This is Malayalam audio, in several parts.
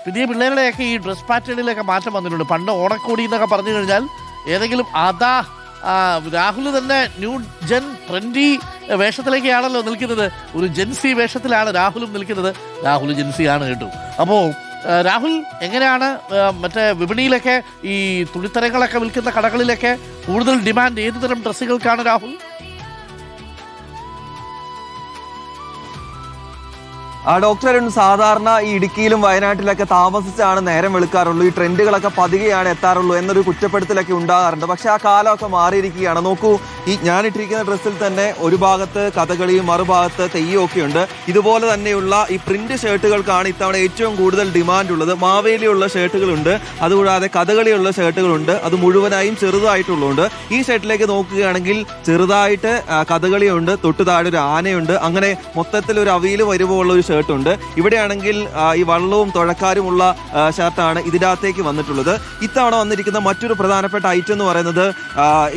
പുതിയ പിള്ളേരുടെയൊക്കെ ഈ ഡ്രസ് പാറ്റേണിലൊക്കെ മാറ്റം വന്നിട്ടുണ്ട്. പണ്ട് ഓണക്കോടി എന്നൊക്കെ പറഞ്ഞു കഴിഞ്ഞാൽ ഏതെങ്കിലും രാഹുൽ തന്നെ ന്യൂ ജെൻ ട്രെൻഡി വേഷത്തിലേക്കാണല്ലോ നിൽക്കുന്നത്. ഒരു ജെൻസി വേഷത്തിലാണ് രാഹുലും നിൽക്കുന്നത്. രാഹുൽ ജെൻസി ആണ് കേട്ടോ. അപ്പോൾ രാഹുൽ എങ്ങനെയാണ് മറ്റേ വിപണിയിലൊക്കെ ഈ തുണിത്തരങ്ങളൊക്കെ വിൽക്കുന്ന കടകളിലൊക്കെ കൂടുതൽ ഡിമാൻഡ് ഏത് തരം ഡ്രസ്സുകൾക്കാണ് രാഹുൽ? ഡോക്ടർ അരുൺ, സാധാരണ ഈ ഇടുക്കിയിലും വയനാട്ടിലൊക്കെ താമസിച്ചാണ് നേരം വെളുക്കാറുള്ളൂ, ഈ ട്രെൻഡുകളൊക്കെ പതുകെയാണ് എത്താറുള്ളൂ എന്നൊരു കുറ്റപ്പെടുത്തലൊക്കെ ഉണ്ടാകാറുണ്ട്. പക്ഷെ ആ കാലമൊക്കെ മാറിയിരിക്കുകയാണ്. നോക്കൂ, ഈ ഞാനിട്ടിരിക്കുന്ന ഡ്രസ്സിൽ തന്നെ ഒരു ഭാഗത്ത് കഥകളിയും മറുഭാഗത്ത് തെയ്യവും ഒക്കെ ഉണ്ട്. ഇതുപോലെ തന്നെയുള്ള ഈ പ്രിന്റ് ഷർട്ടുകൾക്കാണ് ഇത്തവണ ഏറ്റവും കൂടുതൽ ഡിമാൻഡ് ഉള്ളത്. മാവേലിയുള്ള ഷർട്ടുകളുണ്ട്, അതുകൂടാതെ കഥകളിയുള്ള ഷർട്ടുകളുണ്ട്, അത് മുഴുവനായും ചെറുതായിട്ടുള്ളതുണ്ട്. ഈ ഷർട്ടിലേക്ക് നോക്കുകയാണെങ്കിൽ ചെറുതായിട്ട് കഥകളിയുണ്ട്, തൊട്ടു താഴെ ഒരു ആനയുണ്ട്, അങ്ങനെ മൊത്തത്തിൽ ഒരു അവിയിൽ വരുമ്പോൾ ഒരു ഷർട്ടുണ്ട്. ഇവിടെയാണെങ്കിൽ ഈ വള്ളവും തുഴക്കാരുമുള്ള ഷർട്ടാണ് ഇതിനകത്തേക്ക് വന്നിട്ടുള്ളത്. ഇത്തവണ വന്നിരിക്കുന്ന മറ്റൊരു പ്രധാനപ്പെട്ട ഐറ്റം എന്ന് പറയുന്നത്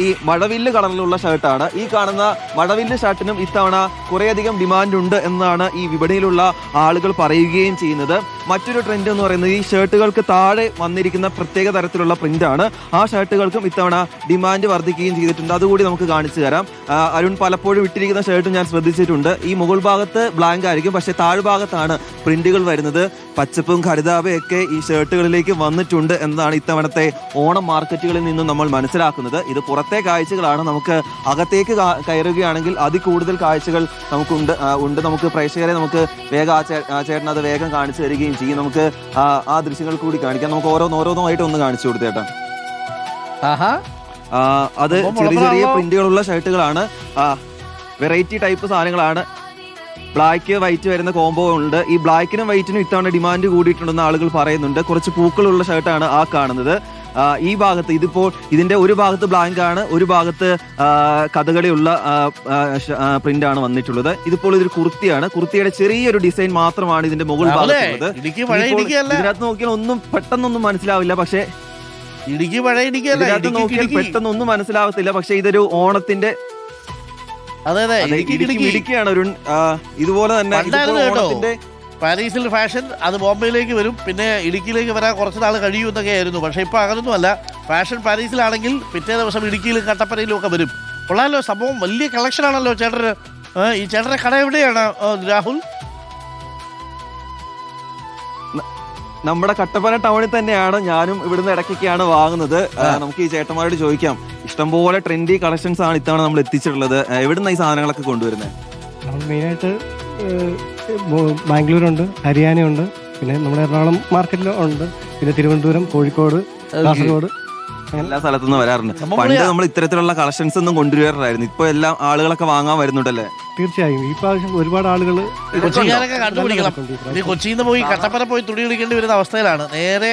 ഈ മഴവില്ല് കളറിലുള്ള ഷർട്ടാണ്. ഈ കാണുന്ന മഴവില്ല് ഷർട്ടിനും ഇത്തവണ കുറേയധികം ഡിമാൻഡ് ഉണ്ട് എന്നാണ് ഈ വിപണിയിലുള്ള ആളുകൾ പറയുകയും ചെയ്യുന്നത്. മറ്റൊരു ട്രെൻഡ് എന്ന് പറയുന്നത് ഈ ഷർട്ടുകൾക്ക് താഴെ വന്നിരിക്കുന്ന പ്രത്യേക തരത്തിലുള്ള പ്രിന്റാണ്. ആ ഷർട്ടുകൾക്കും ഇത്തവണ ഡിമാൻഡ് വർദ്ധിക്കുകയും ചെയ്തിട്ടുണ്ട്. അതുകൂടി നമുക്ക് കാണിച്ചു തരാം. അരുൺ പലപ്പോഴും ഇട്ടിരിക്കുന്ന ഷർട്ടും ഞാൻ ശ്രദ്ധിച്ചിട്ടുണ്ട്. ഈ മുകൾ ഭാഗത്ത് ബ്ലാങ്ക് ആയിരിക്കും, പക്ഷെ താഴ്ഭാഗത്താണ് പ്രിന്റുകൾ വരുന്നത്. പച്ചപ്പും ഹരിതാപയൊക്കെ ഈ ഷർട്ടുകളിലേക്ക് വന്നിട്ടുണ്ട് എന്നതാണ് ഇത്തവണത്തെ ഓണം മാർക്കറ്റുകളിൽ നിന്നും നമ്മൾ മനസ്സിലാക്കുന്നത്. ഇത് പുറത്തെ കാഴ്ചകളാണ്. നമുക്ക് അകത്തേക്ക് കയറുകയാണെങ്കിൽ അതിൽ കൂടുതൽ കാഴ്ചകൾ നമുക്കുണ്ട്. നമുക്ക് പ്രേക്ഷകരെ നമുക്ക് വേഗം ആ ചേട്ടൻ അത് വേഗം കാണിച്ചു തരികയും ചെയ്യും. നമുക്ക് ആ ദൃശ്യങ്ങൾ കൂടി കാണിക്കാം. നമുക്ക് ഓരോന്നോരോന്നായിട്ട് ഒന്ന് കാണിച്ചു കൊടുത്തേട്ടാ. അത് ചെറിയ ചെറിയ പ്രിന്റുകളുള്ള ഷർട്ടുകളാണ്, വെറൈറ്റി ടൈപ്പ് സാധനങ്ങളാണ്. ബ്ലാക്ക് വൈറ്റ് വരുന്ന കോംബോ ഉണ്ട്. ഈ ബ്ലാക്കിനും വൈറ്റിനും ഇത്തവണ ഡിമാൻഡ് കൂടിയിട്ടുണ്ടെന്ന് ആളുകൾ പറയുന്നുണ്ട്. കുറച്ച് പൂക്കളുള്ള ഷർട്ടാണ് ആ കാണുന്നത്. ഈ ഭാഗത്ത് ഇതിപ്പോൾ ഇതിന്റെ ഒരു ഭാഗത്ത് ബ്ലാങ്ക് ആണ്, ഒരു ഭാഗത്ത് കഥകളിയുള്ള പ്രിന്റ് ആണ് വന്നിട്ടുള്ളത്. ഇതിപ്പോൾ ഇതൊരു കുർത്തിയാണ്. കുർത്തിയുടെ ചെറിയൊരു ഡിസൈൻ മാത്രമാണ് ഇതിന്റെ മുകൾ ഭാഗത്തുള്ളത്. ഇതിനകത്ത് നോക്കിയാൽ ഒന്നും പെട്ടെന്നൊന്നും മനസ്സിലാവില്ല, പക്ഷെ ഇതിനകത്ത് നോക്കിയാൽ പെട്ടെന്നൊന്നും മനസ്സിലാവത്തില്ല. പക്ഷെ ഇതൊരു ഓണത്തിന്റെ ഇടുക്കിയാണ് ഒരു ഇതുപോലെ തന്നെ പാരീസിൽ ഫാഷൻ, അത് ബോംബെയിലേക്ക് വരും, പിന്നെ ഇടുക്കിയിലേക്ക് വരാൻ കുറച്ച് നാൾ കഴിയും എന്നൊക്കെ ആയിരുന്നു. പക്ഷെ ഇപ്പൊ അങ്ങനൊന്നുമല്ല. ഫാഷൻ പാരീസിലാണെങ്കിൽ പിറ്റേ ദിവസം ഇടുക്കിയിലും കട്ടപ്പനയിലും ഒക്കെ വരും. കൊള്ളാലോ, സംഭവം വലിയ കളക്ഷൻ ആണല്ലോ ചേട്ടന്. ഈ ചേട്ടന്റെ കട എവിടെയാണ് രാഹുൽ? നമ്മുടെ കട്ടപ്പന ടൗണിൽ തന്നെയാണ്. ഞാനും ഇവിടുന്ന് ഇടയ്ക്കൊക്കെയാണ് വാങ്ങുന്നത്. നമുക്ക് ഈ ചേട്ടന്മാരോട് ചോദിക്കാം. ഇഷ്ടംപോലെ ട്രെൻഡി കളക്ഷൻസ് ആണ് ഇത്തവണ നമ്മൾ എത്തിച്ചിട്ടുള്ളത്. എവിടുന്ന ഈ സാധനങ്ങളൊക്കെ കൊണ്ടുവരുന്നത്? മെയിനായിട്ട് ബാംഗ്ലൂരുണ്ട്, ഹരിയാനയുണ്ട്, പിന്നെ നമ്മുടെ എറണാകുളം മാർക്കറ്റിലും ഉണ്ട്, പിന്നെ തിരുവനന്തപുരം, കോഴിക്കോട്, കാസർഗോഡ്, എല്ലാ സ്ഥലത്തുനിന്ന് വരാറുണ്ട്. പണ്ട് നമ്മൾ ഇത്തരത്തിലുള്ള കളക്ഷൻസ് ഒന്നും കൊണ്ടുവരാറായിരുന്നു. ഇപ്പൊ എല്ലാം ആളുകളൊക്കെ വാങ്ങാൻ വരുന്നുണ്ടല്ലേ? തീർച്ചയായും ഈ പ്രാവശ്യം ഒരുപാട് ആളുകൾ കൊച്ചിക്കാരൊക്കെ കണ്ടുപിടിക്കണം. ഇനി കൊച്ചിയിൽ നിന്ന് പോയി കട്ടപ്പന പോയി തുണി എടുക്കേണ്ടി വരുന്ന അവസ്ഥയിലാണ്. നേരെ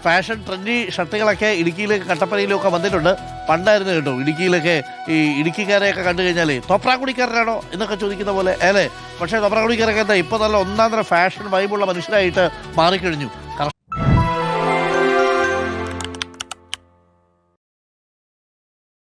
ഫാഷൻ ട്രെൻഡി ഷർട്ടുകളൊക്കെ ഇടുക്കിയിലേക്ക് കട്ടപ്പനയിലും ഒക്കെ വന്നിട്ടുണ്ട്. പണ്ടായിരുന്നു കേട്ടോ ഇടുക്കിയിലൊക്കെ ഈ ഇടുക്കിക്കാരെയൊക്കെ കണ്ടു കഴിഞ്ഞാൽ തോപ്രാക്കുടിക്കാരനാണോ എന്നൊക്കെ ചോദിക്കുന്ന പോലെ അല്ലേ. പക്ഷേ തോപ്രാക്കുടിക്കാരൊക്കെ എന്താ ഇപ്പോൾ നല്ല ഒന്നാം തരം ഫാഷൻ വൈബുള്ള മനുഷ്യരായിട്ട് മാറിക്കഴിഞ്ഞു.